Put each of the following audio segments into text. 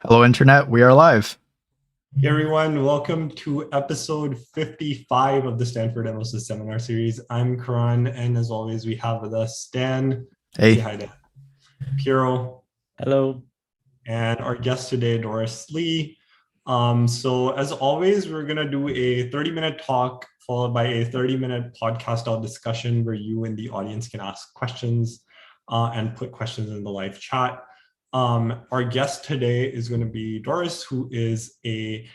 Hello, Internet. We are live. Hey everyone, welcome to episode 55 of the Stanford MLSys seminar series. I'm Karan, and as always, we have with us Stan. Hey. Say hi to Piero. Hello. And our guest today, Doris Lee. So as always, we're going to do a 30-minute talk followed by a 30-minute podcast out discussion where you and the audience can ask questions and put questions in the live chat. Our guest today is going to be Doris, who is a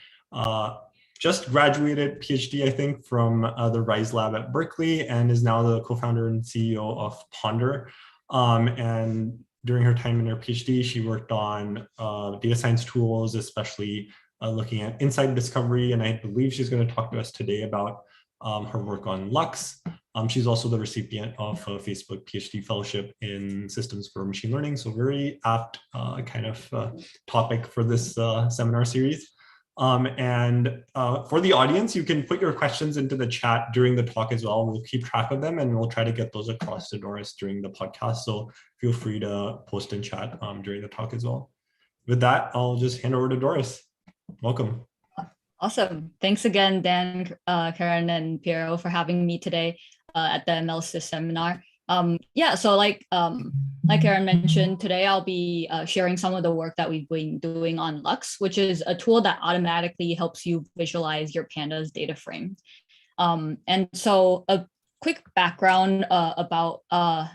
just graduated PhD, I think, from the RISE lab at Berkeley and is now the co-founder and CEO of Ponder. And during her time in her PhD, she worked on data science tools, especially looking at insight discovery. And I believe she's going to talk to us today about her work on Lux. She's also the recipient of a Facebook PhD fellowship in systems for machine learning. So very apt topic for this seminar series. And for the audience, you can put your questions into the chat during the talk as well. We'll keep track of them and we'll try to get those across to Doris during the podcast. So feel free to post in chat during the talk as well. With that, I'll just hand over to Doris. Welcome. Awesome. Thanks again, Dan, Karan, and Piero for having me today at the MLSys seminar. So like Karan mentioned, today I'll be sharing some of the work that we've been doing on Lux, which is a tool that automatically helps you visualize your pandas data frame. And so a quick background about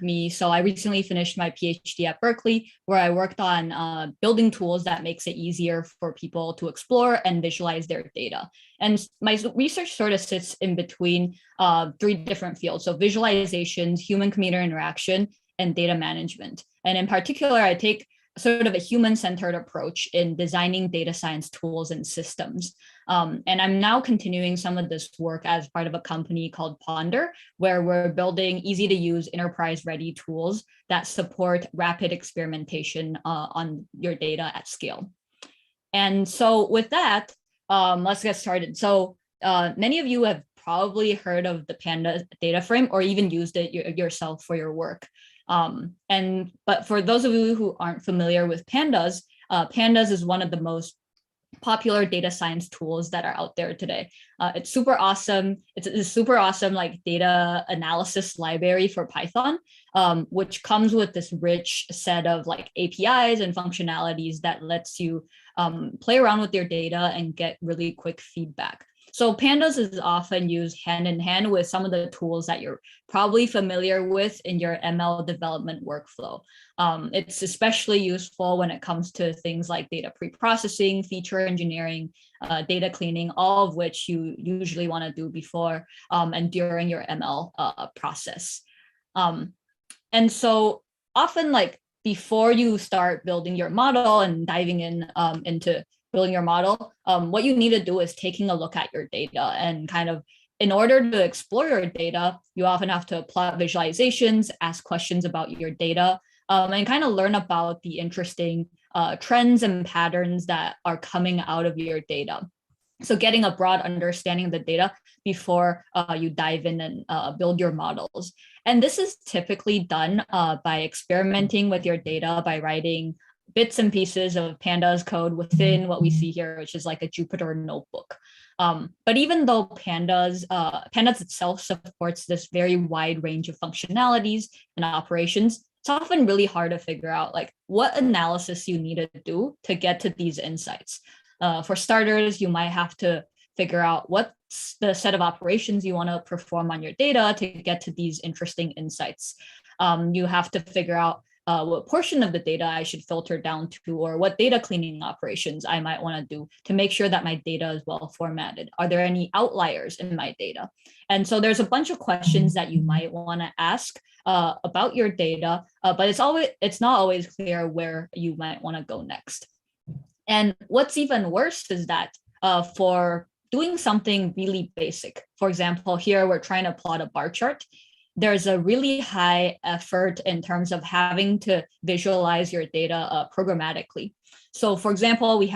me. So I recently finished my PhD at Berkeley, where I worked on building tools that makes it easier for people to explore and visualize their data. And my research sort of sits in between three different fields. So visualizations, human-computer interaction, and data management. And in particular, I take sort of a human-centered approach in designing data science tools and systems. And I'm now continuing some of this work as part of a company called Ponder, where we're building easy-to-use enterprise-ready tools that support rapid experimentation on your data at scale. And so with that, let's get started. So many of you have probably heard of the Pandas data frame or even used it yourself for your work. But for those of you who aren't familiar with Pandas, Pandas is one of the most popular data science tools that are out there today. It's super awesome. It's a super awesome like data analysis library for Python, which comes with this rich set of like APIs and functionalities that lets you play around with your data and get really quick feedback. So Pandas is often used hand in hand with some of the tools that you're probably familiar with in your ML development workflow. It's especially useful when it comes to things like data pre-processing, feature engineering, data cleaning, all of which you usually want to do before and during your ML process. And so often like before you start building your model and diving into building your model, what you need to do is taking a look at your data and kind of, in order to explore your data, you often have to plot visualizations, ask questions about your data, and kind of learn about the interesting trends and patterns that are coming out of your data. So getting a broad understanding of the data before you dive in and build your models. And this is typically done by experimenting with your data, by writing bits and pieces of Pandas code within what we see here, which is like a Jupyter notebook. But even though Pandas itself supports this very wide range of functionalities and operations, it's often really hard to figure out like what analysis you need to do to get to these insights. For starters, you might have to figure out what's the set of operations you want to perform on your data to get to these interesting insights. You have to figure out what portion of the data I should filter down to, or what data cleaning operations I might want to do to make sure that my data is well formatted. Are there any outliers in my data? And so there's a bunch of questions that you might want to ask about your data, but it's not always clear where you might want to go next. And what's even worse is that for doing something really basic, for example, here we're trying to plot a bar chart, there's a really high effort in terms of having to visualize your data programmatically. So for example, we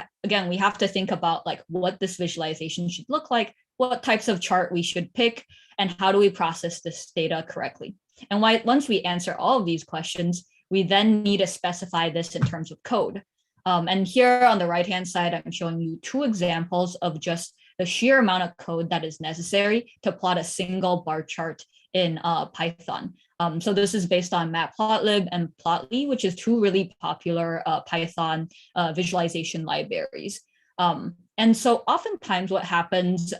have to think about like what this visualization should look like, what types of chart we should pick, and how do we process this data correctly. And once we answer all of these questions, we then need to specify this in terms of code. And here on the right-hand side, I'm showing you two examples of just the sheer amount of code that is necessary to plot a single bar chart in Python. So this is based on Matplotlib and Plotly, which is two really popular Python visualization libraries. And so oftentimes what happens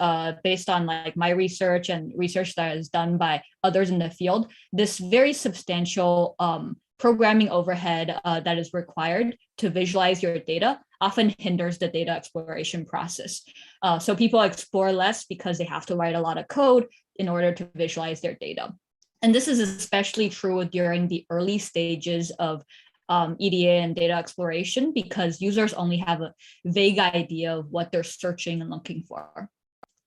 based on like my research and research that is done by others in the field, this very substantial programming overhead that is required to visualize your data often hinders the data exploration process. So people explore less because they have to write a lot of code in order to visualize their data. And this is especially true during the early stages of EDA and data exploration, because users only have a vague idea of what they're searching and looking for.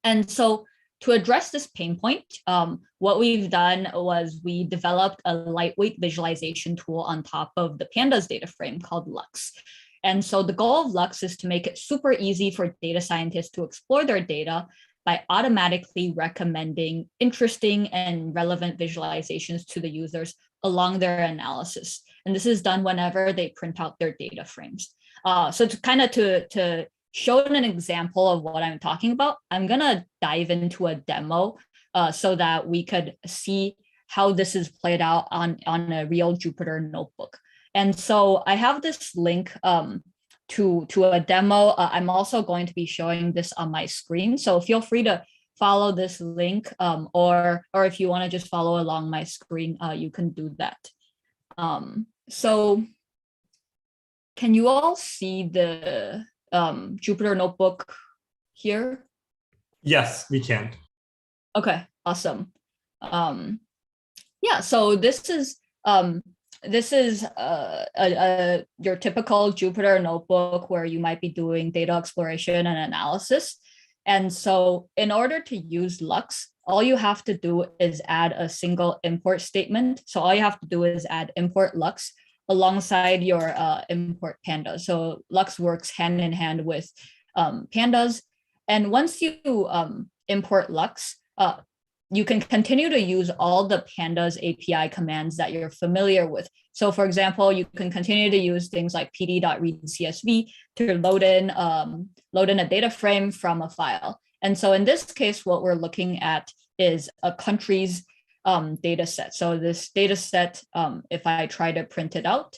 And so to address this pain point, what we've done was we developed a lightweight visualization tool on top of the pandas data frame called Lux. And so the goal of Lux is to make it super easy for data scientists to explore their data by automatically recommending interesting and relevant visualizations to the users along their analysis. And this is done whenever they print out their data frames. So to kind of to show an example of what I'm talking about, I'm gonna dive into a demo so that we could see how this is played out on a real Jupyter notebook. And so I have this link to a demo. I'm also going to be showing this on my screen. So feel free to follow this link, or if you want to just follow along my screen, you can do that. So can you all see the Jupyter notebook here? Yes, we can. Okay, awesome. Yeah, so this is your typical Jupyter notebook where you might be doing data exploration and analysis. And so in order to use Lux, all you have to do is add a single import statement. So all you have to do is add import Lux alongside your import pandas. So Lux works hand in hand with pandas. And once you import Lux, you can continue to use all the pandas API commands that you're familiar with. So for example, you can continue to use things like pd.readCSV to load in a data frame from a file. And so in this case, what we're looking at is a country's data set. So this data set, if I try to print it out,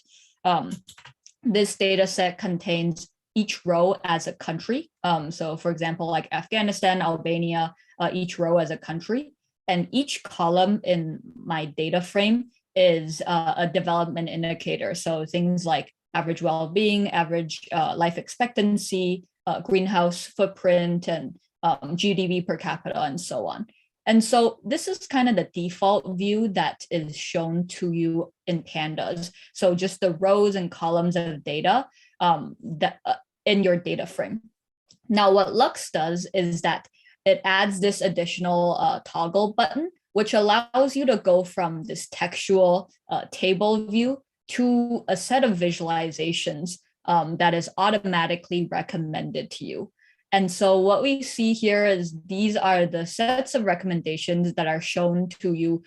this data set contains each row as a country. So for example, like Afghanistan, Albania, each row as a country. And each column in my data frame is a development indicator. So things like average well-being, average life expectancy, greenhouse footprint, and GDP per capita, and so on. And so this is kind of the default view that is shown to you in pandas. So just the rows and columns of data that in your data frame. Now, what Lux does is that it adds this additional toggle button, which allows you to go from this textual table view to a set of visualizations that is automatically recommended to you. And so what we see here is these are the sets of recommendations that are shown to you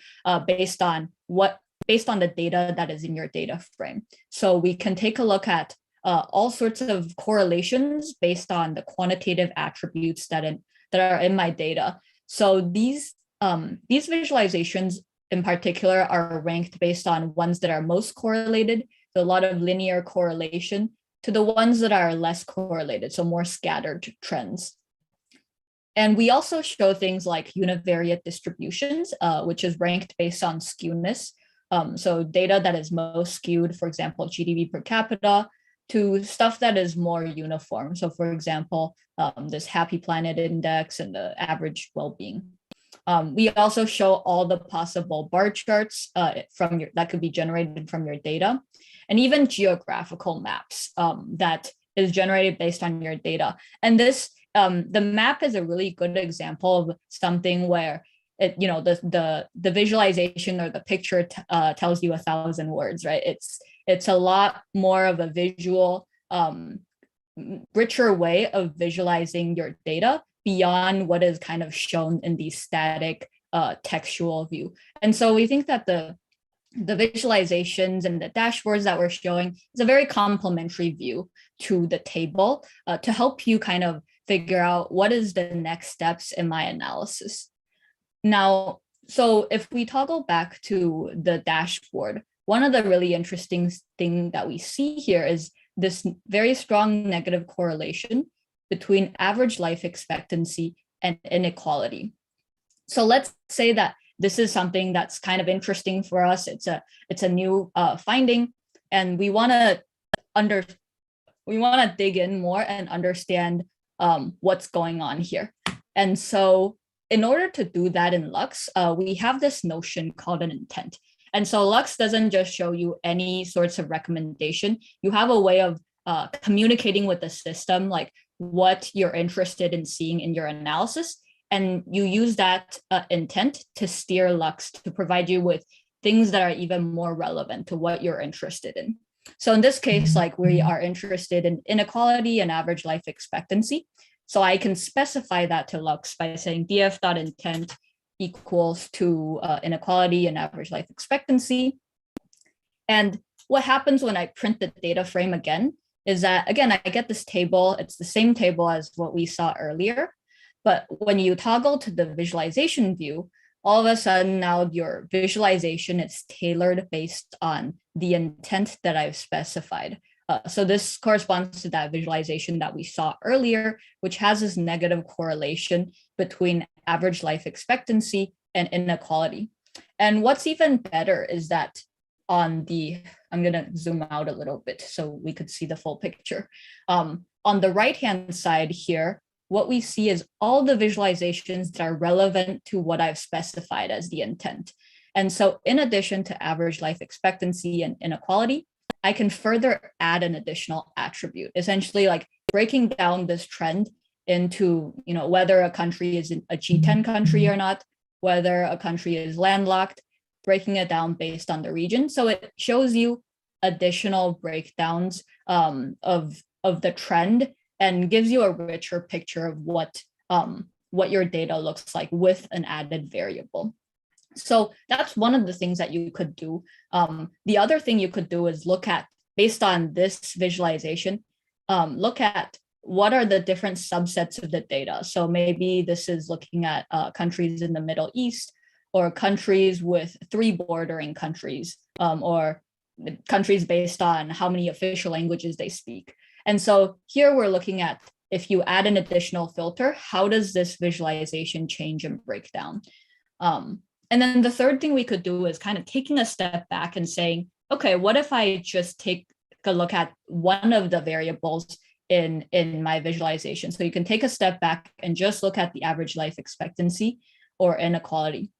based on the data that is in your data frame. So we can take a look at all sorts of correlations based on the quantitative attributes that are in my data. So these visualizations in particular are ranked based on ones that are most correlated, so a lot of linear correlation, to the ones that are less correlated, so more scattered trends. And we also show things like univariate distributions, which is ranked based on skewness. So data that is most skewed, for example, GDP per capita, to stuff that is more uniform. So for example, this Happy Planet Index and the average well-being. We also show all the possible bar charts that could be generated from your data, and even geographical maps that is generated based on your data. And this, the map is a really good example of something where the visualization or the picture tells you 1,000 words, right? It's a lot more of a visual, richer way of visualizing your data beyond what is kind of shown in the static textual view. And so we think that the the visualizations and the dashboards that we're showing is a very complementary view to the table to help you kind of figure out what is the next steps in my analysis. Now, so if we toggle back to the dashboard, one of the really interesting thing that we see here is this very strong negative correlation between average life expectancy and inequality. So let's say that this is something that's kind of interesting for us. It's a new finding, and we want to dig in more and understand what's going on here. And so in order to do that in Lux, we have this notion called an intent. And so Lux doesn't just show you any sorts of recommendation. You have a way of communicating with the system, like what you're interested in seeing in your analysis. And you use that intent to steer Lux to provide you with things that are even more relevant to what you're interested in. So in this case, like we are interested in inequality and average life expectancy. So I can specify that to Lux by saying df.intent equals to inequality and average life expectancy. And what happens when I print the data frame again is that, again, I get this table. It's the same table as what we saw earlier. But when you toggle to the visualization view, all of a sudden now your visualization is tailored based on the intent that I've specified. So this corresponds to that visualization that we saw earlier, which has this negative correlation between average life expectancy and inequality. And what's even better is that on the, I'm gonna zoom out a little bit so we could see the full picture. On the right-hand side here, what we see is all the visualizations that are relevant to what I've specified as the intent. And so in addition to average life expectancy and inequality, I can further add an additional attribute, essentially like breaking down this trend into, whether a country is a G10 country or not, whether a country is landlocked, breaking it down based on the region. So it shows you additional breakdowns of the trend and gives you a richer picture of what your data looks like with an added variable. So that's one of the things that you could do. The other thing you could do is look at, based on this visualization, look at what are the different subsets of the data. So maybe this is looking at countries in the Middle East, or countries with 3 bordering countries, or countries based on how many official languages they speak. And so here we're looking at, if you add an additional filter, how does this visualization change and break down? And then the third thing we could do is kind of taking a step back and saying, okay, what if I just take a look at one of the variables in my visualization? So you can take a step back and just look at the average life expectancy or inequality.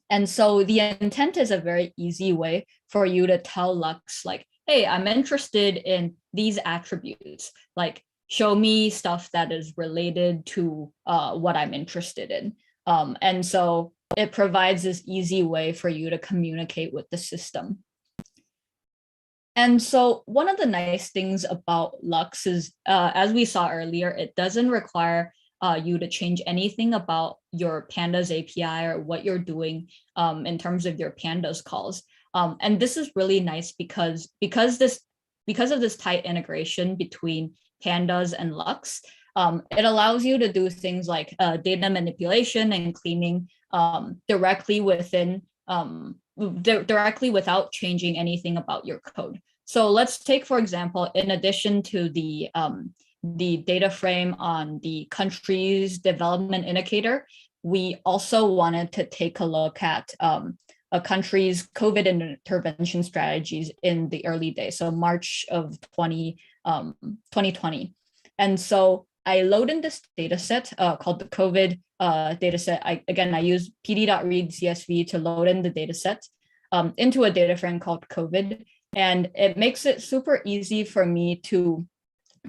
And so the intent is a very easy way for you to tell Lux, like, hey, I'm interested in these attributes, like show me stuff that is related to what I'm interested in. And so it provides this easy way for you to communicate with the system. And so one of the nice things about Lux is, as we saw earlier, it doesn't require you to change anything about your Pandas API or what you're doing in terms of your Pandas calls. And this is really nice because of this tight integration between Pandas and Lux, it allows you to do things like data manipulation and cleaning directly without changing anything about your code. So let's take, for example, in addition to the data frame on the country's development indicator, we also wanted to take a look at a country's COVID intervention strategies in the early days, so March of 2020. And so I load in this data set called the COVID data set. I use pd.read CSV to load in the data set into a data frame called COVID. And it makes it super easy for me to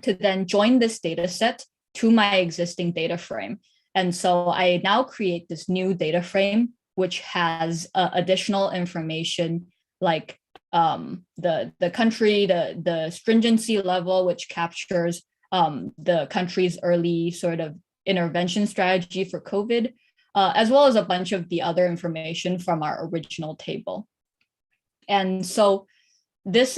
then join this data set to my existing data frame. And so I now create this new data frame, which has additional information like the country, the stringency level, which captures the country's early sort of intervention strategy for COVID, as well as a bunch of the other information from our original table. And so this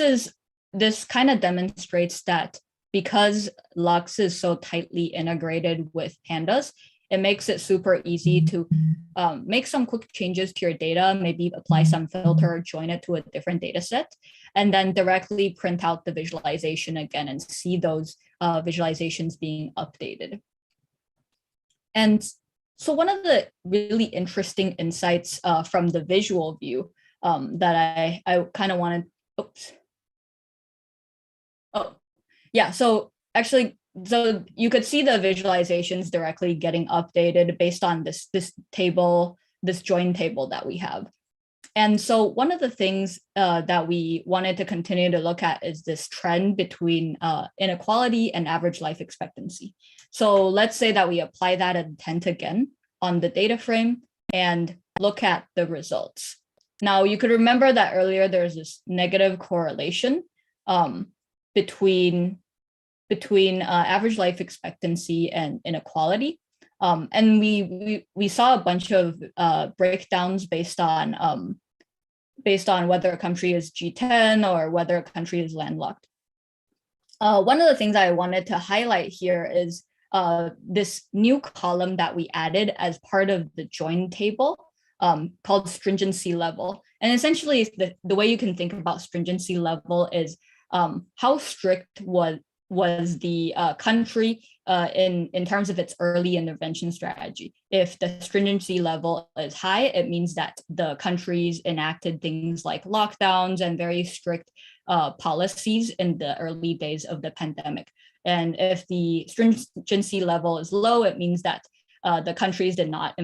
kind of demonstrates that because Lux is so tightly integrated with pandas, it makes it super easy to make some quick changes to your data, maybe apply some filter, join it to a different data set, and then directly print out the visualization again and see those visualizations being updated. And so one of the really interesting insights from the visual view that I kind of wanted, so actually, so you could see the visualizations directly getting updated based on this table, this join table that we have. And so one of the things that we wanted to continue to look at is this trend between inequality and average life expectancy. So let's say that we apply that intent again on the data frame and look at the results. Now you could remember that earlier there's this negative correlation between average life expectancy and inequality. And we saw a bunch of breakdowns based on whether a country is G10 or whether a country is landlocked. One of the things I wanted to highlight here is this new column that we added as part of the join table called stringency level. And essentially the way you can think about stringency level is how strict was the country in terms of its early intervention strategy. If the stringency level is high, it means that the countries enacted things like lockdowns and very strict policies in the early days of the pandemic. And if the stringency level is low, it means that the countries did not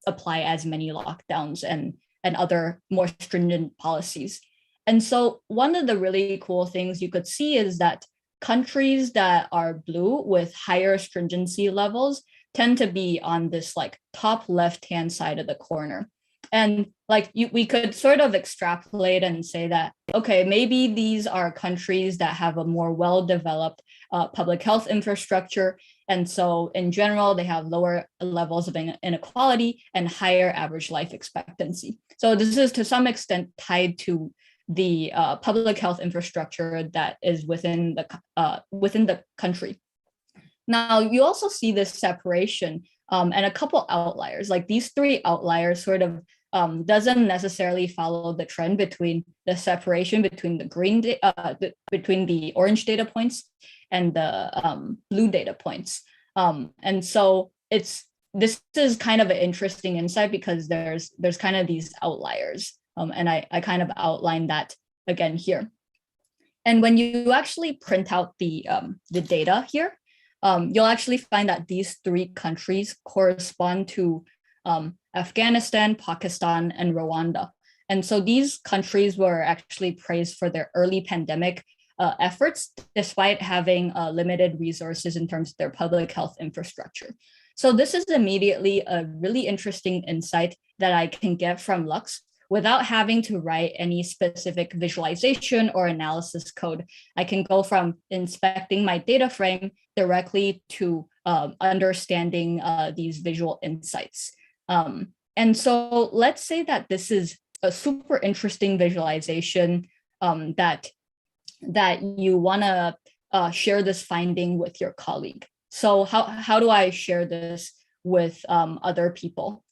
apply as many lockdowns and other more stringent policies. And so one of the really cool things you could see is that countries that are blue with higher stringency levels tend to be on this like top left-hand side of the corner. And like we could sort of extrapolate and say that, okay, maybe these are countries that have a more well-developed public health infrastructure. And so in general, they have lower levels of inequality and higher average life expectancy. So this is to some extent tied to the public health infrastructure that is within the country. Now, you also see this separation and a couple outliers, like these three outliers sort of doesn't necessarily follow the trend between the separation between between the orange data points and the blue data points. And so this is kind of an interesting insight because there's kind of these outliers. And I kind of outlined that again here. And when you actually print out the data here, you'll actually find that these three countries correspond to Afghanistan, Pakistan, and Rwanda. And so these countries were actually praised for their early pandemic efforts, despite having limited resources in terms of their public health infrastructure. So this is immediately a really interesting insight that I can get from Lux without having to write any specific visualization or analysis code. I can go from inspecting my data frame directly to understanding these visual insights. And so let's say that this is a super interesting visualization that you want to share this finding with your colleague. So how do I share this with other people?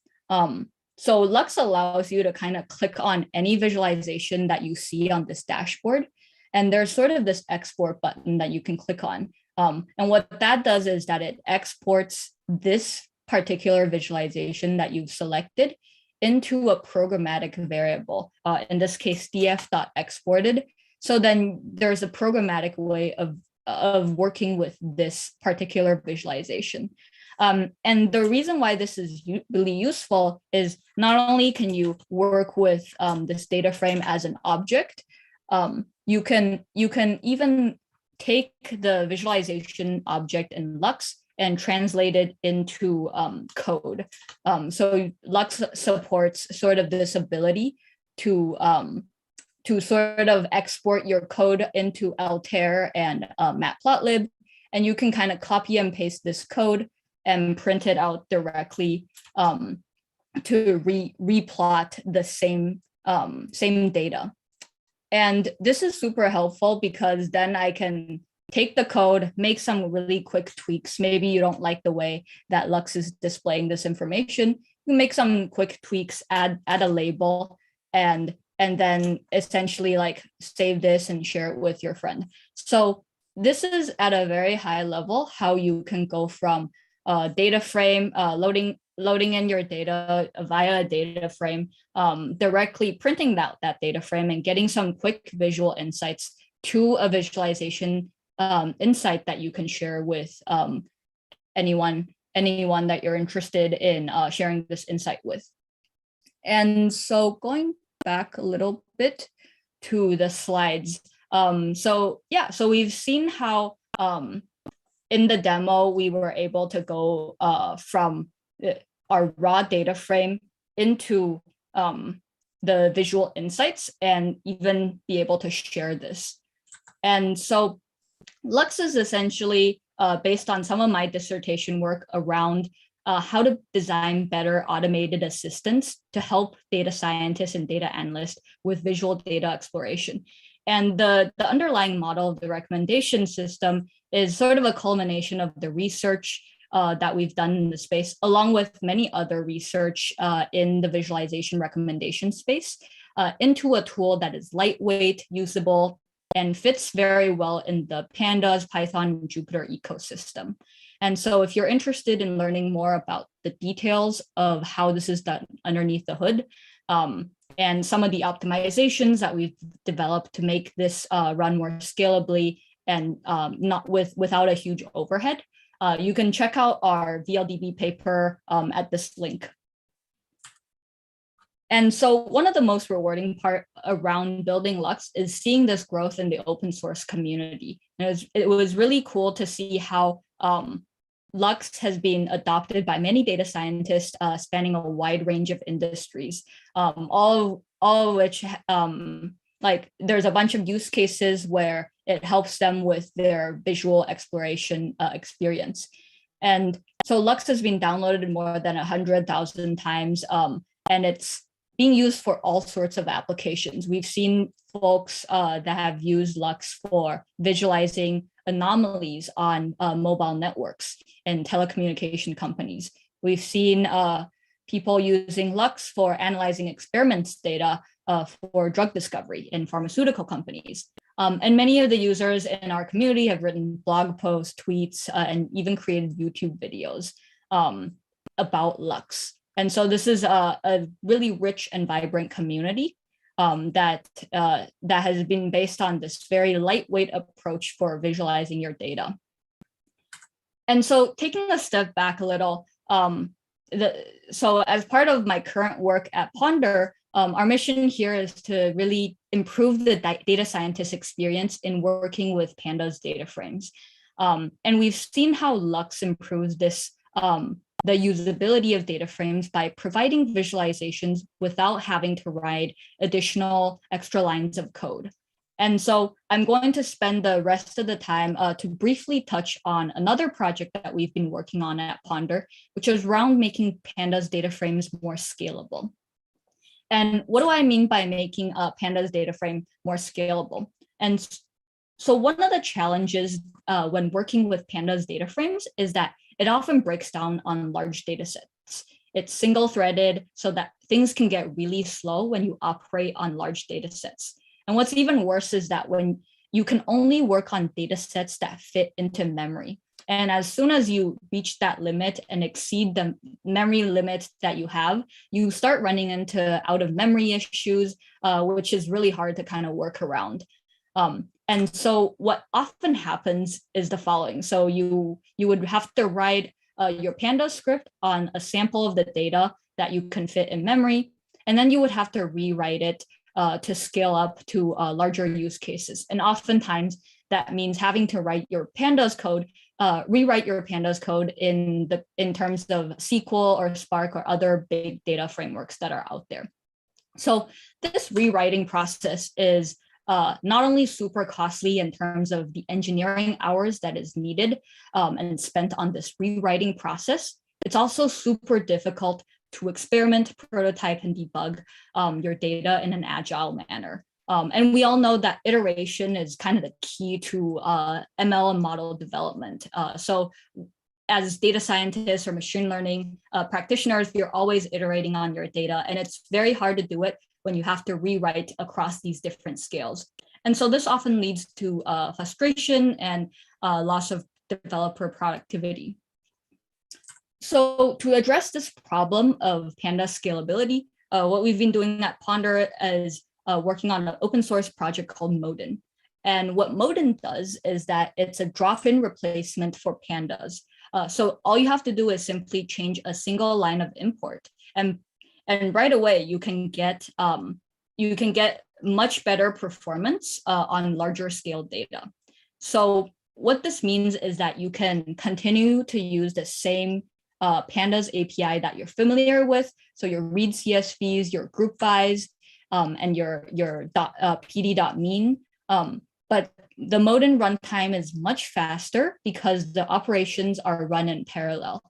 So Lux allows you to kind of click on any visualization that you see on this dashboard. And there's sort of this export button that you can click on. And what that does is that it exports this particular visualization that you've selected into a programmatic variable, in this case, df.exported. So then there's a programmatic way of working with this particular visualization. And the reason why this is really useful is not only can you work with this data frame as an object, you can even take the visualization object in Lux and translate it into code. So Lux supports sort of this ability to sort of export your code into Altair and Matplotlib, and you can kind of copy and paste this code and print it out directly to replot the same data. And this is super helpful because then I can take the code, make some really quick tweaks. Maybe you don't like the way that Lux is displaying this information. You make some quick tweaks, add a label, and then essentially like save this and share it with your friend. So this is at a very high level how you can go from data frame, loading in your data via a data frame, directly printing that data frame and getting some quick visual insights to a visualization insight that you can share with anyone that you're interested in sharing this insight with. And so going back a little bit to the slides. So we've seen how in the demo, we were able to go from our raw data frame into the visual insights and even be able to share this. And so Lux is essentially based on some of my dissertation work around how to design better automated assistants to help data scientists and data analysts with visual data exploration. And the underlying model of the recommendation system is sort of a culmination of the research that we've done in the space, along with many other research in the visualization recommendation space, into a tool that is lightweight, usable, and fits very well in the Pandas, Python, and Jupyter ecosystem. And so if you're interested in learning more about the details of how this is done underneath the hood, and some of the optimizations that we've developed to make this run more scalably and not without a huge overhead, you can check out our VLDB paper at this link. And so one of the most rewarding part around building Lux is seeing this growth in the open source community. It was really cool to see how Lux has been adopted by many data scientists spanning a wide range of industries, all of which, like there's a bunch of use cases where it helps them with their visual exploration experience. And so Lux has been downloaded more than 100,000 times, and it's being used for all sorts of applications. We've seen folks that have used Lux for visualizing anomalies on mobile networks and telecommunication companies. We've seen people using Lux for analyzing experiments data for drug discovery in pharmaceutical companies. And many of the users in our community have written blog posts, tweets, and even created YouTube videos about Lux. And so this is a really rich and vibrant community that has been based on this very lightweight approach for visualizing your data. And so taking a step back a little, so as part of my current work at Ponder, our mission here is to really improve the data scientist experience in working with Pandas data frames. And we've seen how Lux improves this the usability of data frames by providing visualizations without having to write additional extra lines of code. And so I'm going to spend the rest of the time to briefly touch on another project that we've been working on at Ponder, which is around making Pandas data frames more scalable. And what do I mean by making a Pandas data frame more scalable? And so one of the challenges when working with Pandas data frames is that it often breaks down on large data sets. It's single-threaded so that things can get really slow when you operate on large data sets. And what's even worse is that when you can only work on data sets that fit into memory. And as soon as you reach that limit and exceed the memory limit that you have, you start running into out of memory issues, which is really hard to kind of work around. And so what often happens is the following. So you would have to write your Pandas script on a sample of the data that you can fit in memory, and then you would have to rewrite it to scale up to larger use cases. And oftentimes that means having to write your Pandas code, rewrite your Pandas code in terms of SQL or Spark or other big data frameworks that are out there. So this rewriting process is not only super costly in terms of the engineering hours that is needed and spent on this rewriting process, it's also super difficult to experiment, prototype, and debug your data in an agile manner. And we all know that iteration is kind of the key to ML and model development. So as data scientists or machine learning practitioners, you're always iterating on your data, and it's very hard to do it when you have to rewrite across these different scales. And so this often leads to frustration and loss of developer productivity. So to address this problem of Pandas scalability, what we've been doing at Ponder is working on an open source project called Modin. And what Modin does is that it's a drop-in replacement for Pandas. So all you have to do is simply change a single line of import, and right away you can get much better performance on larger scale data. So what this means is that you can continue to use the same Pandas API that you're familiar with. So your read CSVs, your group bys, and your pd.mean. But the Modin runtime is much faster because the operations are run in parallel.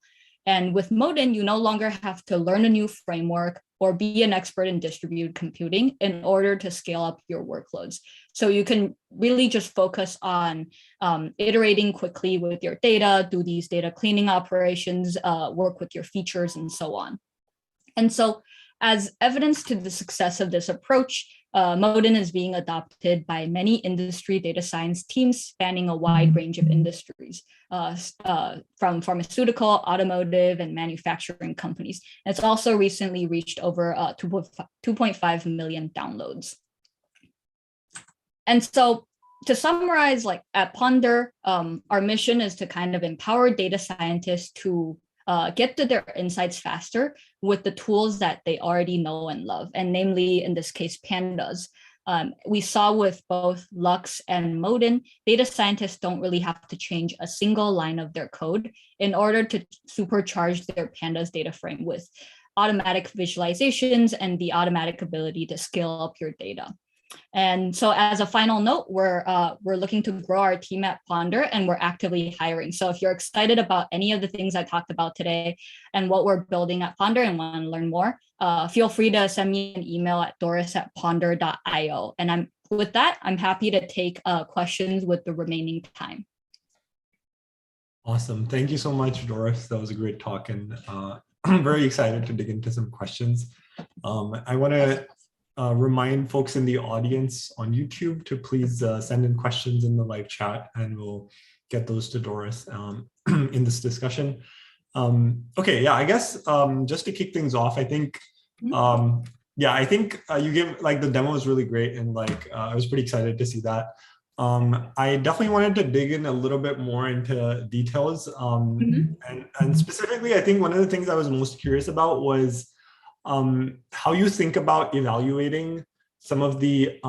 And with Modin, you no longer have to learn a new framework or be an expert in distributed computing in order to scale up your workloads. So you can really just focus on iterating quickly with your data, do these data cleaning operations, work with your features, and so on. And so as evidence to the success of this approach, Modin is being adopted by many industry data science teams spanning a wide range of industries, from pharmaceutical, automotive, and manufacturing companies. And it's also recently reached over 2.5 million downloads. And so to summarize, like at Ponder, our mission is to kind of empower data scientists to get to their insights faster with the tools that they already know and love, and namely, in this case, Pandas. We saw with both Lux and Modin, data scientists don't really have to change a single line of their code in order to supercharge their Pandas data frame with automatic visualizations and the automatic ability to scale up your data. And so as a final note, we're looking to grow our team at Ponder, and we're actively hiring. So if you're excited about any of the things I talked about today and what we're building at Ponder and want to learn more, feel free to send me an email at doris@ponder.io. And with that, I'm happy to take questions with the remaining time. Awesome. Thank you so much, Doris. That was a great talk, and I'm very excited to dig into some questions. I want to remind folks in the audience on YouTube to please send in questions in the live chat, and we'll get those to Doris in this discussion. Okay, yeah, I guess just to kick things off, I think, I think you give, like, the demo is really great, and like I was pretty excited to see that. I definitely wanted to dig in a little bit more into details, and specifically, I think one of the things I was most curious about was how you think about evaluating some of the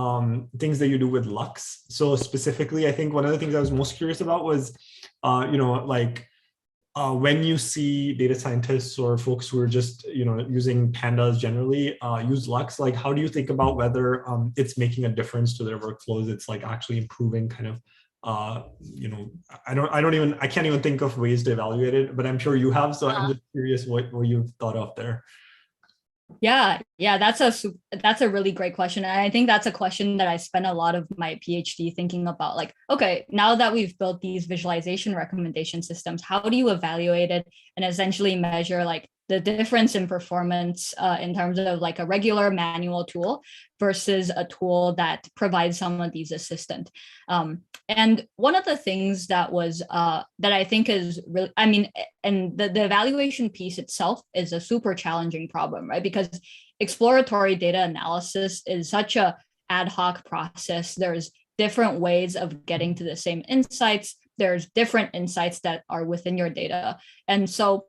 things that you do with Lux. So specifically, I think one of the things I was most curious about was, when you see data scientists or folks who are just, using Pandas generally use Lux, like, how do you think about whether it's making a difference to their workflows? It's like actually improving kind of, I can't even think of ways to evaluate it, but I'm sure you have. So I'm just curious what you've thought of there. Yeah, that's a really great question. And I think that's a question that I spent a lot of my PhD thinking about, like, okay, now that we've built these visualization recommendation systems, how do you evaluate it and essentially measure like the difference in performance in terms of like a regular manual tool versus a tool that provides some of these assistance. And one of the things that was that I think is really, and the evaluation piece itself is a super challenging problem, right? Because exploratory data analysis is such a ad hoc process. There's different ways of getting to the same insights. There's different insights that are within your data. And so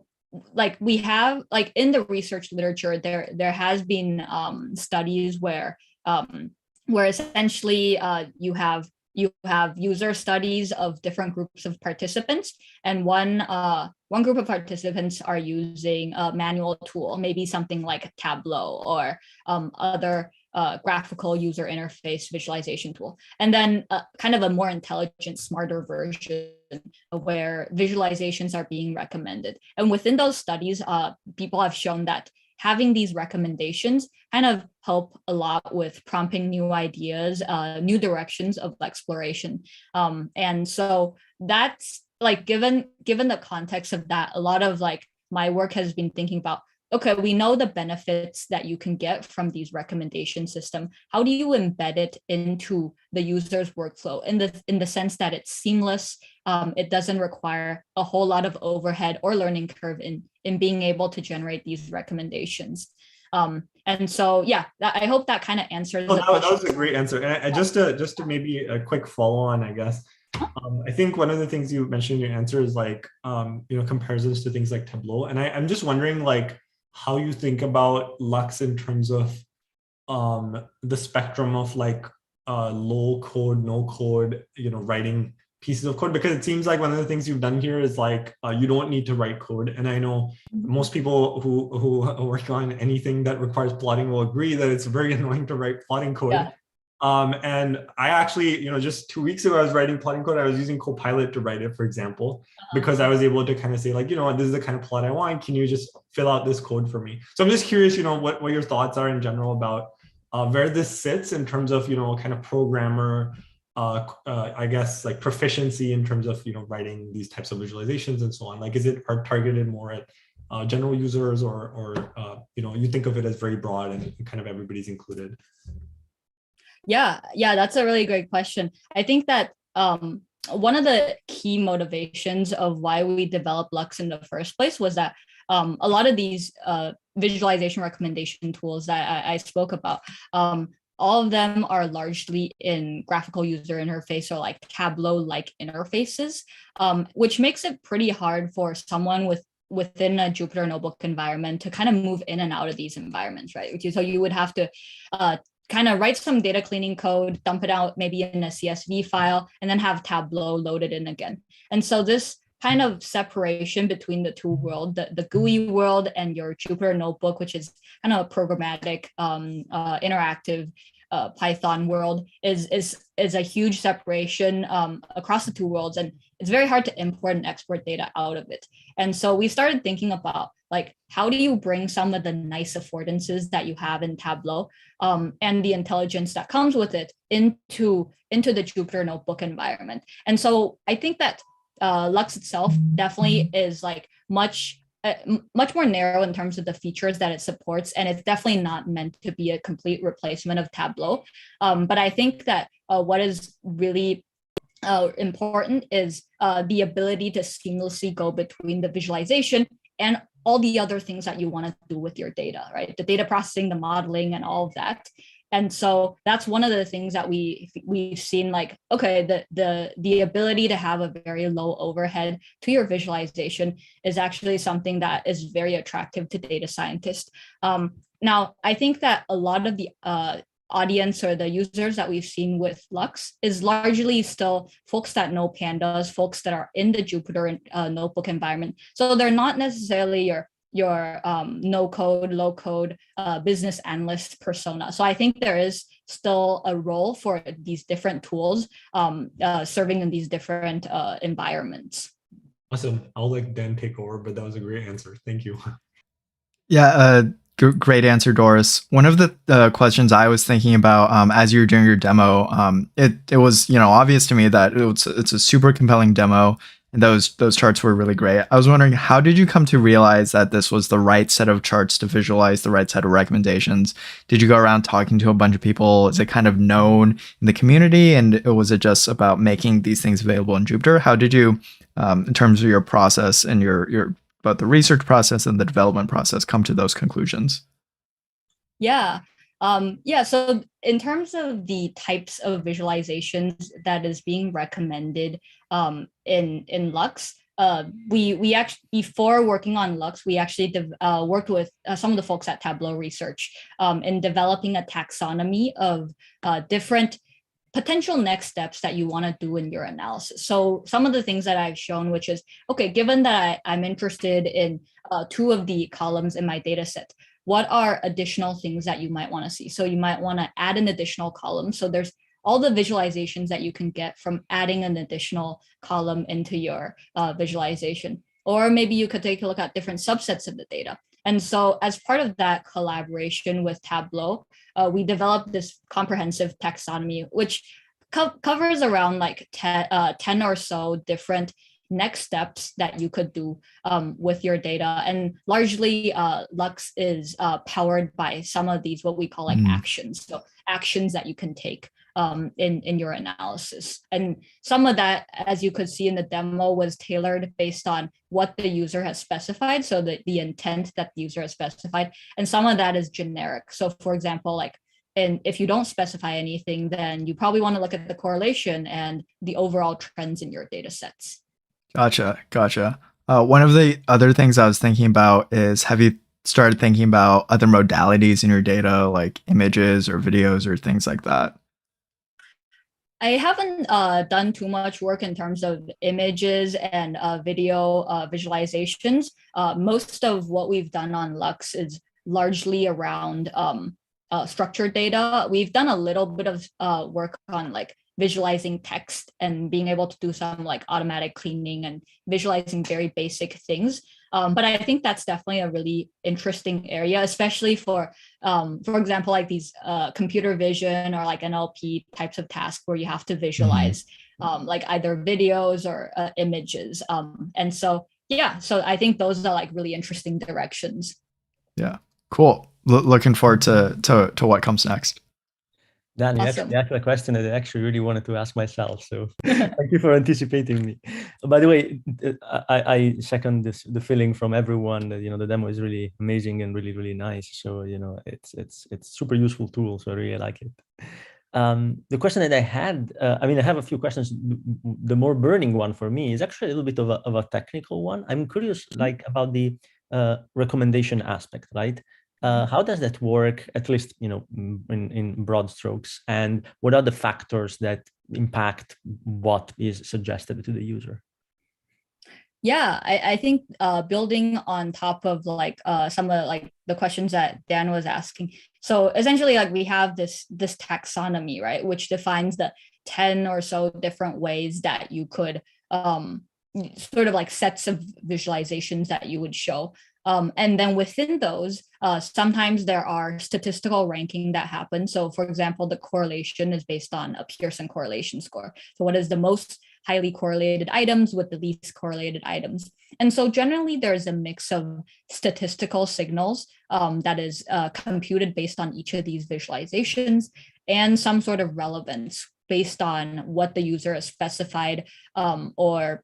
like we have, like in the research literature, there has been studies where essentially you have user studies of different groups of participants, and one group of participants are using a manual tool, maybe something like Tableau or other graphical user interface visualization tool, and then kind of a more intelligent, smarter version where visualizations are being recommended. And within those studies, people have shown that having these recommendations kind of help a lot with prompting new ideas, new directions of exploration. And so that's like, given the context of that, a lot of like my work has been thinking about, okay, we know the benefits that you can get from these recommendation system. How do you embed it into the user's workflow in the sense that it's seamless? It doesn't require a whole lot of overhead or learning curve in being able to generate these recommendations. And so, yeah, I hope that kind of answers. That was a great answer. And just to maybe a quick follow on, I guess. I think one of the things you mentioned in your answer is like, comparisons to things like Tableau. And I'm just wondering like how you think about Lux in terms of the spectrum of like low code, no code, writing pieces of code, because it seems like one of the things you've done here is like you don't need to write code. And I know most people who work on anything that requires plotting will agree that it's very annoying to write plotting code. Yeah. And I actually, just 2 weeks ago, I was writing plotting code. I was using Copilot to write it, for example, because I was able to kind of say like, this is the kind of plot I want. Can you just fill out this code for me? So I'm just curious, what your thoughts are in general about where this sits in terms of, kind of programmer, I guess, like proficiency in terms of, writing these types of visualizations and so on. Like, is it targeted more at general users or you think of it as very broad and kind of everybody's included? Yeah, that's a really great question. I think that one of the key motivations of why we developed Lux in the first place was that a lot of these visualization recommendation tools that I spoke about, all of them are largely in graphical user interface or like Tableau-like interfaces, which makes it pretty hard for someone within a Jupyter Notebook environment to kind of move in and out of these environments, right? So you would have to kind of write some data cleaning code, dump it out maybe in a CSV file, and then have Tableau loaded in again. And so this kind of separation between the two worlds, the GUI world and your Jupyter Notebook, which is kind of a programmatic, interactive Python world, is a huge separation across the two worlds. And it's very hard to import and export data out of it. And so we started thinking about like, how do you bring some of the nice affordances that you have in Tableau and the intelligence that comes with it into the Jupyter Notebook environment? And so I think that Lux itself definitely is like much more narrow in terms of the features that it supports, and it's definitely not meant to be a complete replacement of Tableau. But I think that what is really important is the ability to seamlessly go between the visualization and all the other things that you want to do with your data, right? The data processing, the modeling, and all of that. And so that's one of the things that we've seen, like, okay, the ability to have a very low overhead to your visualization is actually something that is very attractive to data scientists. Now, I think that a lot of the audience or the users that we've seen with Lux is largely still folks that know pandas, folks that are in the Jupyter Notebook environment. So they're not necessarily your no code, low code business analyst persona. So I think there is still a role for these different tools serving in these different environments. Awesome. I'll let Dan take over, but that was a great answer. Thank you. Yeah, great answer, Doris. One of the questions I was thinking about as you were doing your demo, it was obvious to me that it's a super compelling demo, and those charts were really great. I was wondering, how did you come to realize that this was the right set of charts to visualize, the right set of recommendations? Did you go around talking to a bunch of people? Is it kind of known in the community, and was it just about making these things available in Jupyter? How did you, in terms of your process and your both the research process and the development process, come to those conclusions? Yeah. So in terms of the types of visualizations that is being recommended in Lux, we actually, before working on Lux, we actually worked with some of the folks at Tableau Research in developing a taxonomy of different potential next steps that you want to do in your analysis. So some of the things that I've shown, which is, okay, given that I'm interested in two of the columns in my data set, what are additional things that you might want to see? So you might want to add an additional column. So there's all the visualizations that you can get from adding an additional column into your visualization. Or maybe you could take a look at different subsets of the data. And so as part of that collaboration with Tableau, we developed this comprehensive taxonomy, which covers around like 10 or so different next steps that you could do with your data. And largely Lux is powered by some of these, what we call like actions. So actions that you can take in your analysis. And some of that, as you could see in the demo, was tailored based on what the user has specified. So the intent that the user has specified. And some of that is generic. So for example, like, and if you don't specify anything, then you probably want to look at the correlation and the overall trends in your data sets. Gotcha. One of the other things I was thinking about is, have you started thinking about other modalities in your data, like images or videos or things like that? I haven't done too much work in terms of images and video visualizations. Most of what we've done on Lux is largely around structured data. We've done a little bit of work on like visualizing text and being able to do some like automatic cleaning and visualizing very basic things. But I think that's definitely a really interesting area, especially for example, like these computer vision or like NLP types of tasks where you have to visualize like either videos or images. And so, yeah, so I think those are like really interesting directions. Yeah, cool. Looking forward to what comes next. Dan, you Awesome. actually asked a question that I actually really wanted to ask myself. So thank you for anticipating me. By the way, I second the feeling from everyone that, the demo is really amazing and really, really nice. So, it's super useful tool. So I really like it. The question that I had, I have a few questions. The more burning one for me is actually a little bit of a technical one. I'm curious, like, about the recommendation aspect, right? How does that work, at least, in broad strokes, and what are the factors that impact what is suggested to the user? Yeah, I think building on top of like some of like the questions that Dan was asking. So essentially, like, we have this taxonomy, right, which defines the 10 or so different ways that you could sort of like sets of visualizations that you would show. And then within those, sometimes there are statistical ranking that happens. So for example, the correlation is based on a Pearson correlation score. So what is the most highly correlated items with the least correlated items? And so generally there's a mix of statistical signals that is computed based on each of these visualizations, and some sort of relevance based on what the user has specified, or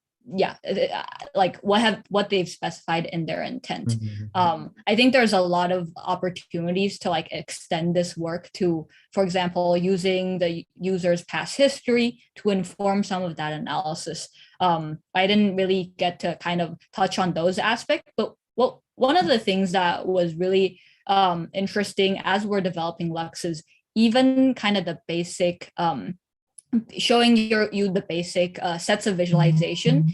like what they've specified in their intent. I think there's a lot of opportunities to like extend this work to, for example, using the user's past history to inform some of that analysis. I didn't really get to kind of touch on those aspects, but one of the things that was really interesting as we're developing Lux is even kind of the basic showing you the basic sets of visualization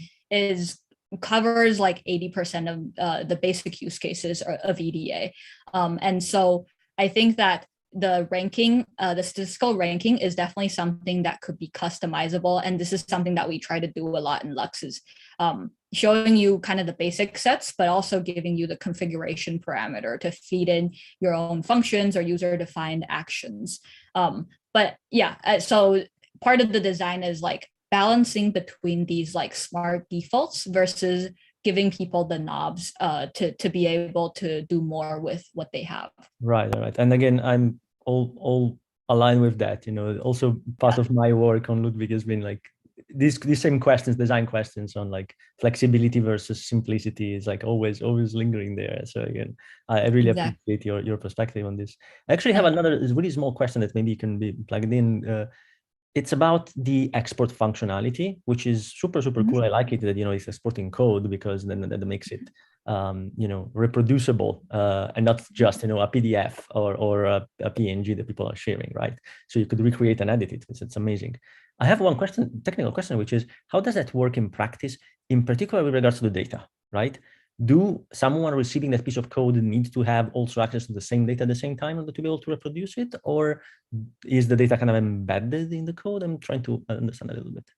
covers like 80% of the basic use cases of EDA. And so I think that the ranking, the statistical ranking, is definitely something that could be customizable. And this is something that we try to do a lot in Lux, is showing you kind of the basic sets, but also giving you the configuration parameter to feed in your own functions or user-defined actions. But yeah, so part of the design is like balancing between these like smart defaults versus giving people the knobs to be able to do more with what they have. Right. And again, I'm all aligned with that. Also part of my work on Ludwig has been like these same questions, design questions on like flexibility versus simplicity is like always lingering there. So again, I really appreciate your perspective on this. I actually have another really small question that maybe can be plugged in. It's about the export functionality, which is super cool. I like it that it's exporting code, because then that makes it reproducible, and not just a PDF or a PNG that people are sharing, right? So you could recreate and edit it. It's amazing. I have one technical question, which is, how does that work in practice, in particular with regards to the data, right? Do someone receiving that piece of code need to have also access to the same data at the same time in order to be able to reproduce it? Or is the data kind of embedded in the code? I'm trying to understand a little bit.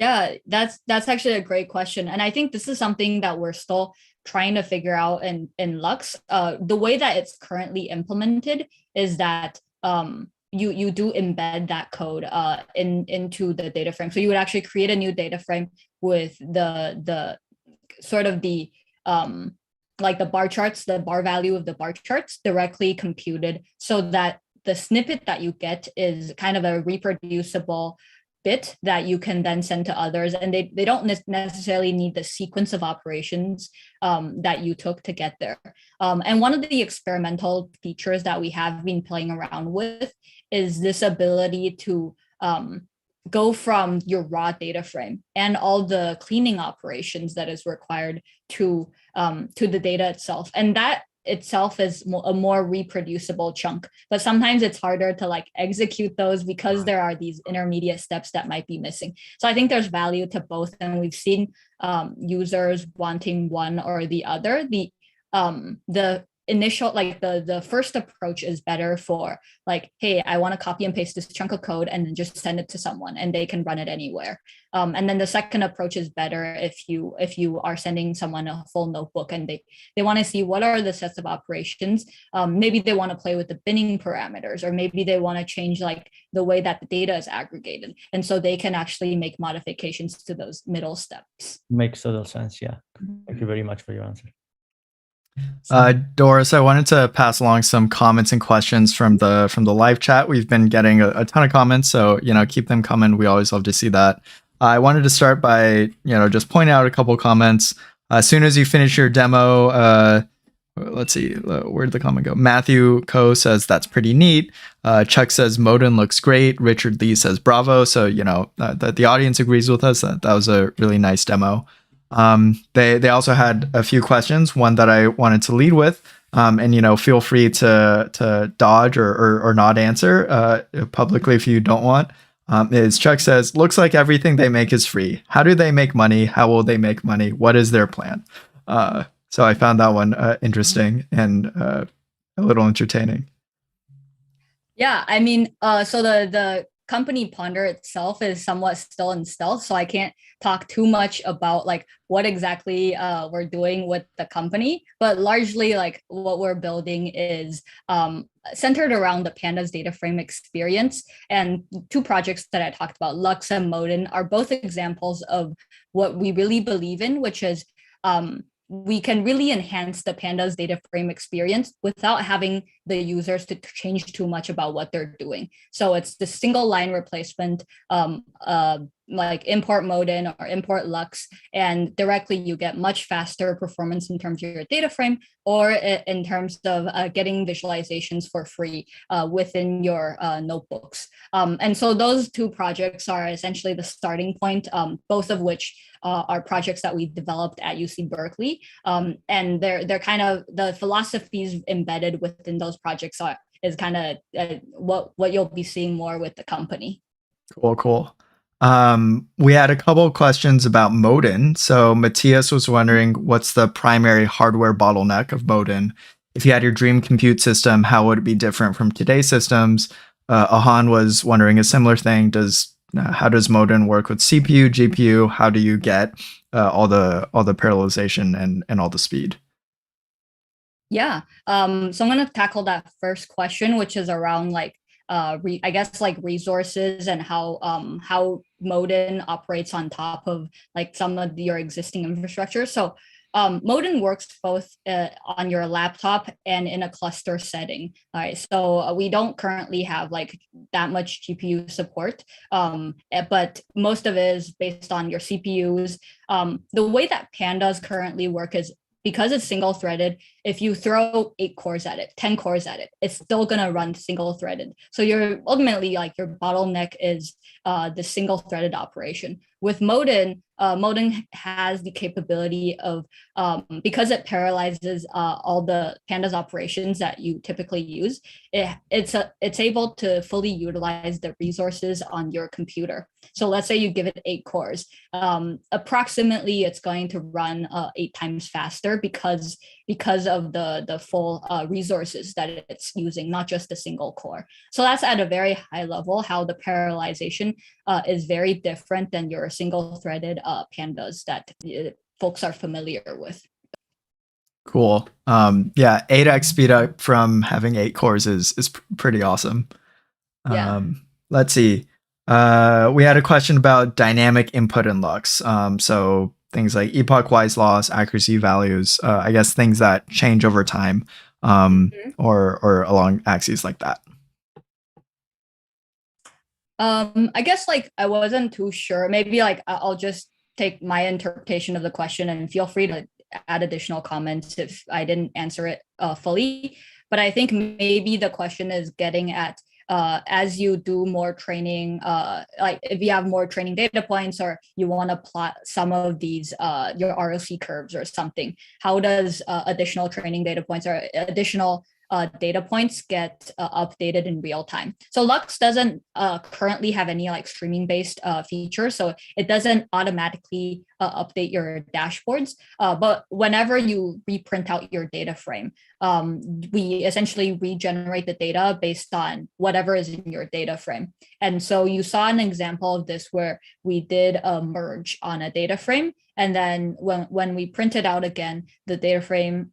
Yeah, that's actually a great question. And I think this is something that we're still trying to figure out in Lux. The way that it's currently implemented is that you do embed that code into the data frame. So you would actually create a new data frame with the sort of the like the bar charts, the bar value of the bar charts directly computed, so that the snippet that you get is kind of a reproducible bit that you can then send to others, and they don't necessarily need the sequence of operations that you took to get there. And one of the experimental features that we have been playing around with is this ability to go from your raw data frame and all the cleaning operations that is required to the data itself, and that itself is a more reproducible chunk. But sometimes it's harder to like execute those because there are these intermediate steps that might be missing. So I think there's value to both, and we've seen users wanting one or the other. The initial, like the first approach is better for like, hey, I want to copy and paste this chunk of code and then just send it to someone and they can run it anywhere. And then the second approach is better if you are sending someone a full notebook and they want to see what are the sets of operations. Maybe they want to play with the binning parameters, or maybe they want to change like the way that the data is aggregated. And so they can actually make modifications to those middle steps. Makes total sense. Yeah. Thank you very much for your answer. Doris, I wanted to pass along some comments and questions from the live chat. We've been getting a ton of comments, so keep them coming. We always love to see that. I wanted to start by just pointing out a couple comments. As soon as you finish your demo, let's see, where did the comment go? Matthew Ko says that's pretty neat. Chuck says Modin looks great. Richard Lee says bravo. So the audience agrees with us that was a really nice demo. They also had a few questions, one that I wanted to lead with, and feel free to dodge or not answer publicly if you don't want. Is Chuck says, looks like everything they make is free. How do they make money? How will they make money? What is their plan? So I found that one interesting and a little entertaining. Yeah, I mean, so the company Ponder itself is somewhat still in stealth, so I can't talk too much about like what exactly we're doing with the company, but largely like what we're building is centered around the Pandas data frame experience. And two projects that I talked about, Lux and Modin, are both examples of what we really believe in, which is we can really enhance the Pandas data frame experience without having the users to change too much about what they're doing. So it's the single line replacement, like import Modin or import Lux, and directly you get much faster performance in terms of your data frame, or in terms of getting visualizations for free within your notebooks. And so those two projects are essentially the starting point, both of which are projects that we developed at UC Berkeley. And they're kind of, the philosophies embedded within those projects is kind of what you'll be seeing more with the company. Cool. We had a couple of questions about Modin. So Matthias was wondering, what's the primary hardware bottleneck of Modin? If you had your dream compute system, how would it be different from today's systems? Ahan was wondering a similar thing. How does Modin work with CPU, GPU? How do you get all the parallelization and all the speed? Yeah. So I'm going to tackle that first question, which is around like I guess like resources and how Modin operates on top of like some of your existing infrastructure. So Modin works both on your laptop and in a cluster setting. All right, so we don't currently have like that much GPU support, but most of it is based on your CPUs. The way that Pandas currently work is, because it's single threaded, if you throw 8 cores at it, 10 cores at it, it's still gonna run single threaded. So you're ultimately like your bottleneck is the single threaded operation. With Modin, Modin has the capability of, because it parallelizes all the Pandas operations that you typically use, it's able to fully utilize the resources on your computer. So let's say you give it 8 cores, approximately it's going to run 8 times faster because of the full resources that it's using, not just a single core. So that's at a very high level how the parallelization is very different than your single-threaded pandas that folks are familiar with. Cool. Yeah, 8x speed up from having 8 cores is pretty awesome. Yeah. Let's see. We had a question about dynamic input in Lux. So things like epoch-wise loss, accuracy values, I guess things that change over time, or along axes like that. I guess like I wasn't too sure. Maybe like I'll just take my interpretation of the question and feel free to add additional comments if I didn't answer it fully. But I think maybe the question is getting at as you do more training, like if you have more training data points or you want to plot some of these, your ROC curves or something, how does additional training data points or additional data points get updated in real time? So Lux doesn't currently have any like streaming based features, so it doesn't automatically update your dashboards. But whenever you reprint out your data frame, we essentially regenerate the data based on whatever is in your data frame. And so you saw an example of this where we did a merge on a data frame. And then when we print it out again, the data frame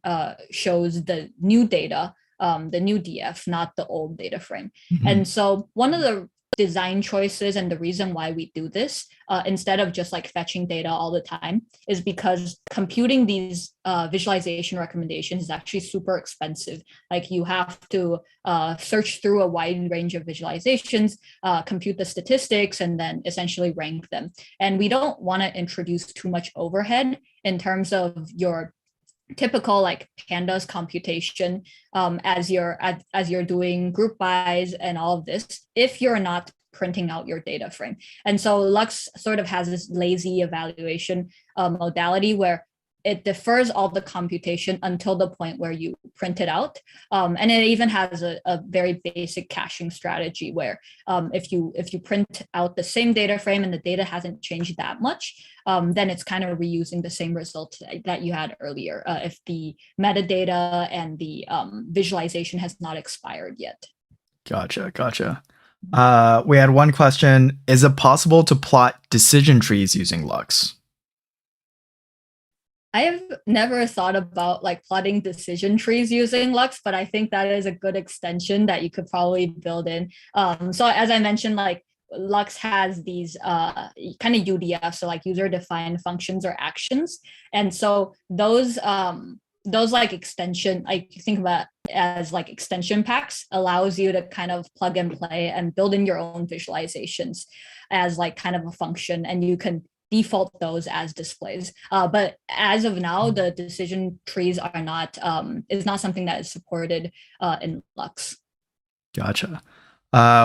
shows the new data, the new DF, not the old data frame. And so one of the design choices and the reason why we do this instead of just like fetching data all the time is because computing these visualization recommendations is actually super expensive. Like you have to search through a wide range of visualizations, compute the statistics, and then essentially rank them. And we don't want to introduce too much overhead in terms of your typical like pandas computation as you're doing group bys and all of this if you're not printing out your data frame. And so Lux sort of has this lazy evaluation modality where it defers all the computation until the point where you print it out. And it even has a very basic caching strategy where if you print out the same data frame and the data hasn't changed that much, then it's kind of reusing the same results that you had earlier if the metadata and the visualization has not expired yet. Gotcha. We had one question. Is it possible to plot decision trees using Lux? I have never thought about like plotting decision trees using Lux, but I think that is a good extension that you could probably build in. So as I mentioned, like Lux has these kind of UDF, so like user defined functions or actions. And so those like extension, like think about as like extension packs allows you to kind of plug and play and build in your own visualizations as like kind of a function, and you can default those as displays. But as of now, the decision trees are not is not something that is supported in Lux. Gotcha.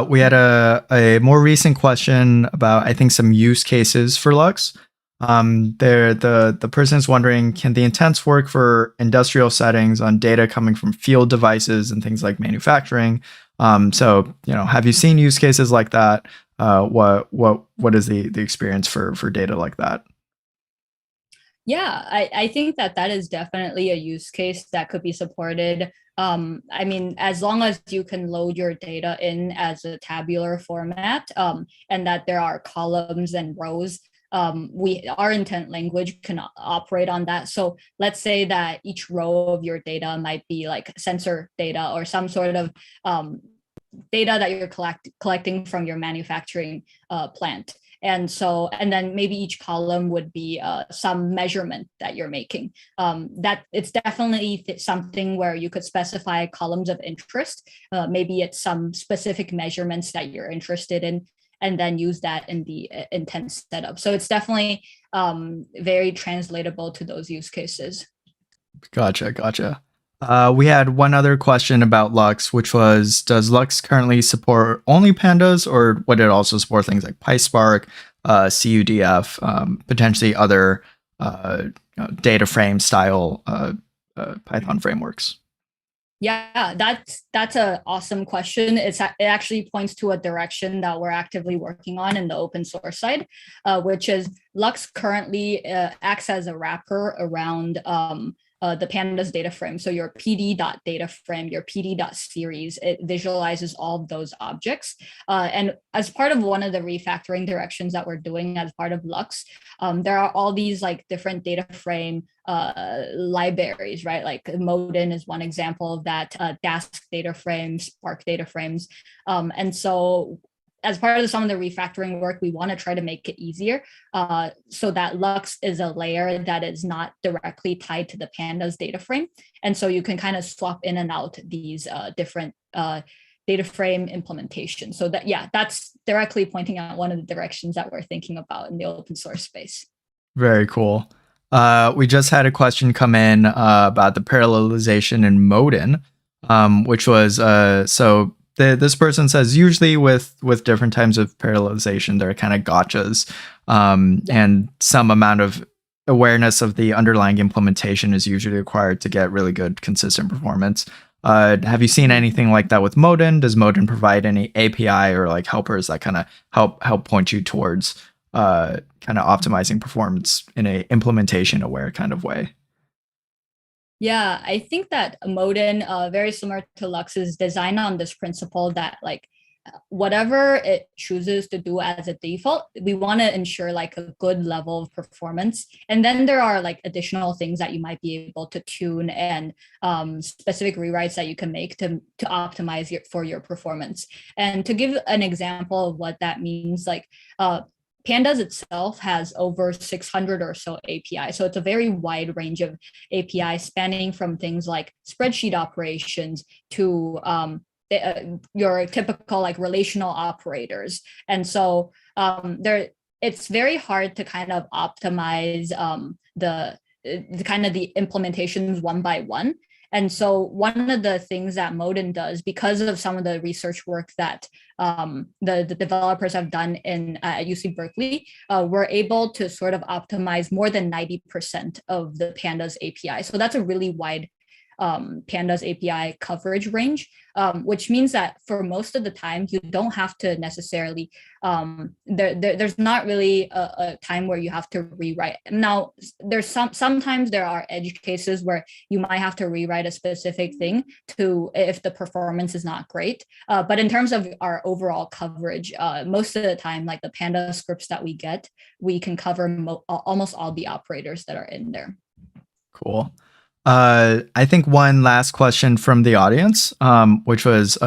We had a more recent question about, I think, some use cases for Lux. The person is wondering, can the intents work for industrial settings on data coming from field devices and things like manufacturing? So, have you seen use cases like that? What is the experience for data like that? Yeah, I think that is definitely a use case that could be supported. I mean, as long as you can load your data in as a tabular format, and that there are columns and rows, our intent language can operate on that. So let's say that each row of your data might be like sensor data or some sort of data that you're collecting from your manufacturing plant. And then maybe each column would be some measurement that you're making. That it's definitely something where you could specify columns of interest. Maybe it's some specific measurements that you're interested in, and then use that in the intent setup. So it's definitely very translatable to those use cases. Gotcha. We had one other question about Lux, which was, does Lux currently support only pandas, or would it also support things like PySpark, CUDF, potentially other data frame style Python frameworks? Yeah, that's an awesome question. It actually points to a direction that we're actively working on in the open source side, which is Lux currently acts as a wrapper around the pandas data frame. So your pd.dataframe, your pd.series, it visualizes all of those objects. And as part of one of the refactoring directions that we're doing as part of Lux, there are all these like different data frame libraries, right? Like Modin is one example of that, Dask data frames, Spark data frames. And so as part of some of the refactoring work, we want to try to make it easier so that Lux is a layer that is not directly tied to the pandas data frame. And so you can kind of swap in and out these different data frame implementations. So that, yeah, that's directly pointing out one of the directions that we're thinking about in the open source space. Very cool. We just had a question come in about the parallelization in Modin, which was so this person says usually with different types of parallelization, there are kind of gotchas, and some amount of awareness of the underlying implementation is usually required to get really good, consistent performance. Have you seen anything like that with Modin? Does Modin provide any API or like helpers that kind of help point you towards kind of optimizing performance in a implementation aware kind of way? Yeah, I think that Modin, very similar to Lux, is designed on this principle that like whatever it chooses to do as a default, we want to ensure like a good level of performance. And then there are like additional things that you might be able to tune and specific rewrites that you can make to optimize for your performance. And to give an example of what that means, like Pandas itself has over 600 or so APIs. So it's a very wide range of APIs spanning from things like spreadsheet operations to your typical like relational operators. And so it's very hard to kind of optimize the kind of the implementations one by one. And so one of the things that Modin does, because of some of the research work that the developers have done at UC Berkeley, we're able to sort of optimize more than 90% of the Pandas API. So that's a really wide Pandas API coverage range, which means that for most of the time, you don't have to necessarily, there's not really a time where you have to rewrite. Now, there's sometimes there are edge cases where you might have to rewrite a specific thing if the performance is not great. But in terms of our overall coverage, most of the time, like the Pandas scripts that we get, we can cover almost all the operators that are in there. Cool. I think one last question from the audience, which was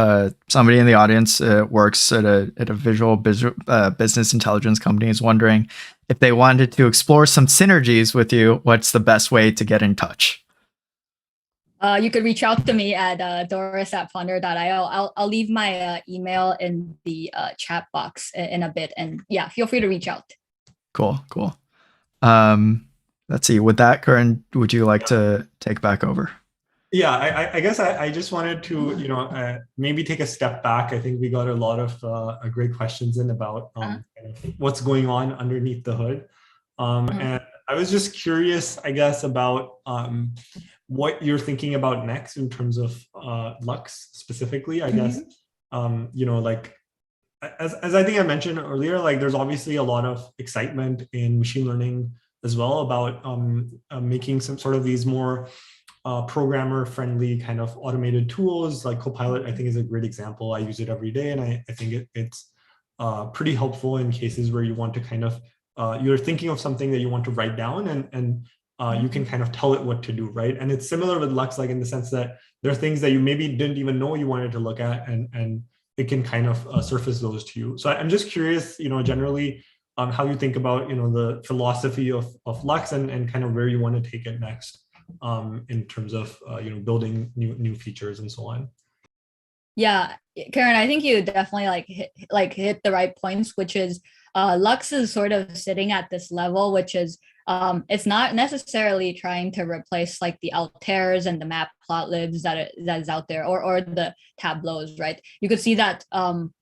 somebody in the audience works at a visual business intelligence company, is wondering if they wanted to explore some synergies with you, what's the best way to get in touch? You could reach out to me at doris@ponder.io. I'll leave my email in the chat box in a bit. And yeah, feel free to reach out. Cool. Let's see. With that, Karan, would you like to take back over? Yeah, I guess I just wanted to, maybe take a step back. I think we got a lot of great questions in about kind of what's going on underneath the hood. And I was just curious, I guess, about what you're thinking about next in terms of Lux specifically. I guess, like, as I think I mentioned earlier, like there's obviously a lot of excitement in machine learning as well about making some sort of these more programmer-friendly kind of automated tools. Like Copilot, I think, is a great example. I use it every day, and I think it's pretty helpful in cases where you want to kind of, you're thinking of something that you want to write down, and you can kind of tell it what to do, right? And it's similar with Lux, like in the sense that there are things that you maybe didn't even know you wanted to look at, and it can kind of surface those to you. So I'm just curious, generally, how you think about the philosophy of Lux and kind of where you want to take it next in terms of building new features and so on. Yeah, Karan, I think you definitely hit the right points, which is Lux is sort of sitting at this level, which is it's not necessarily trying to replace like the Altairs and the Matplotlibs that is out there, or the Tableaus, right? You could see that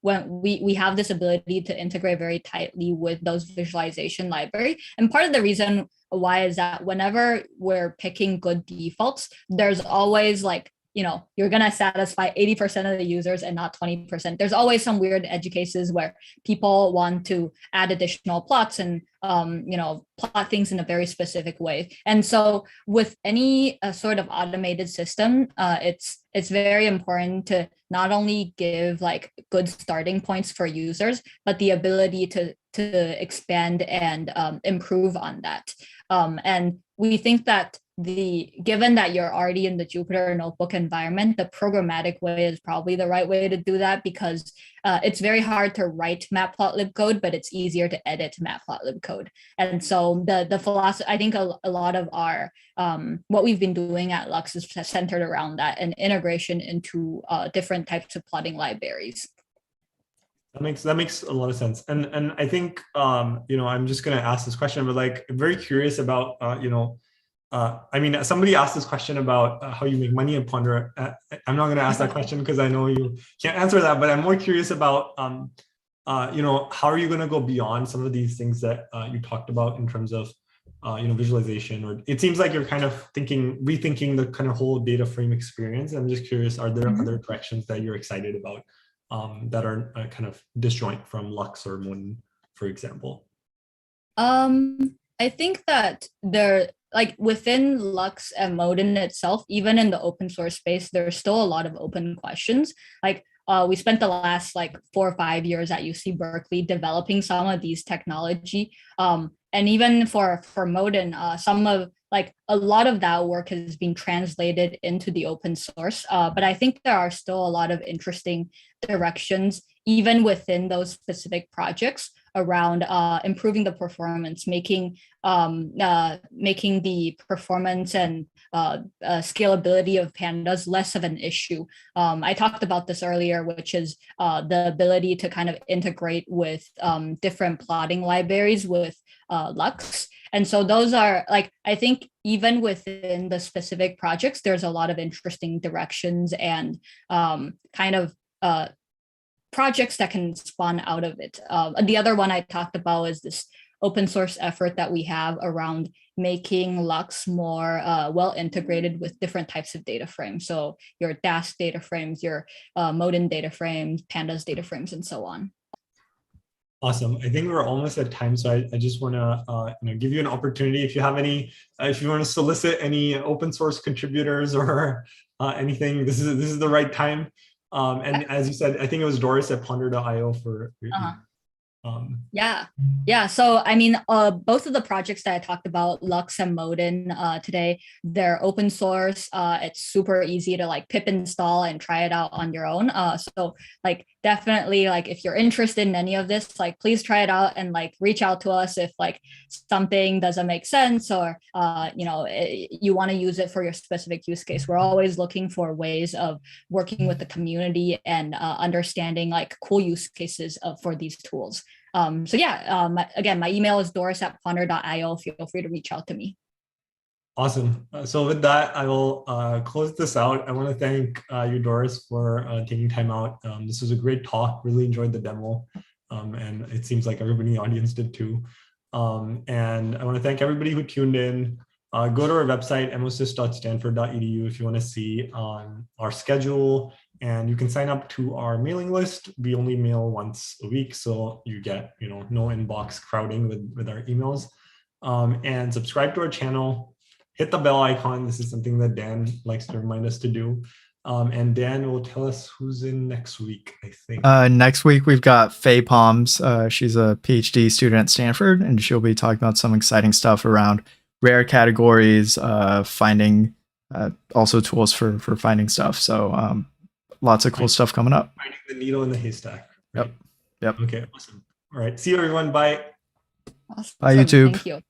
when we have this ability to integrate very tightly with those visualization library. And part of the reason why is that whenever we're picking good defaults, there's always like you're going to satisfy 80% of the users and not 20%. There's always some weird edge cases where people want to add additional plots and plot things in a very specific way. And so with any sort of automated system, it's very important to not only give like good starting points for users, but the ability to expand and improve on that. And we think that given that you're already in the Jupyter Notebook environment, the programmatic way is probably the right way to do that, because it's very hard to write matplotlib code, but it's easier to edit matplotlib code. And so the philosophy, I think a lot of our what we've been doing at Lux is centered around that and integration into different types of plotting libraries. That makes a lot of sense. And I think I'm just gonna ask this question, but like I'm very curious about I mean, somebody asked this question about how you make money at Ponder. I'm not going to ask that question because I know you can't answer that, but I'm more curious about, how are you going to go beyond some of these things that you talked about in terms of, visualization? Or it seems like you're kind of rethinking the kind of whole data frame experience. I'm just curious, are there other directions that you're excited about that are kind of disjoint from Lux or Molino, for example? I think that within Lux and Molino itself, even in the open source space, there's still a lot of open questions. We spent the last 4 or 5 years at UC Berkeley developing some of these technology. And even for Molino, a lot of that work has been translated into the open source. But I think there are still a lot of interesting directions, even within those specific projects, around improving the performance, making the performance and scalability of pandas less of an issue. I talked about this earlier, which is the ability to kind of integrate with different plotting libraries with Lux. And so those are I think even within the specific projects, there's a lot of interesting directions and projects that can spawn out of it. The other one I talked about is this open source effort that we have around making Lux more well integrated with different types of data frames. So your Dask data frames, your Molino data frames, Pandas data frames, and so on. Awesome. I think we're almost at time, so I just want to give you an opportunity. If you have if you want to solicit any open source contributors or anything, this is the right time. And as you said, I think it was Doris at ponder.io for. Yeah. So I mean, both of the projects that I talked about, Lux and Molino today, they're open source. It's super easy to pip install and try it out on your own. So definitely, if you're interested in any of this, please try it out and reach out to us if something doesn't make sense or you want to use it for your specific use case. We're always looking for ways of working with the community and understanding cool use cases for these tools. Again, my email is doris@ponder.io. Feel free to reach out to me. Awesome. So with that, I will close this out. I want to thank you, Doris, for taking time out. This was a great talk. Really enjoyed the demo. And it seems like everybody in the audience did too. And I want to thank everybody who tuned in. Go to our website, mlsys.stanford.edu, if you want to see our schedule. And you can sign up to our mailing list. We only mail once a week, so you get no inbox crowding with our emails. And subscribe to our channel. Hit the bell icon. This is something that Dan likes to remind us to do. And Dan will tell us who's in next week, I think. Next week, we've got Faye Palms. She's a PhD student at Stanford, and she'll be talking about some exciting stuff around rare categories, finding, also tools for finding stuff. So lots of cool stuff coming up. Finding the needle in the haystack. Right? Yep. Okay, awesome. All right. See you, everyone. Bye. Awesome. Bye, YouTube. Thank you.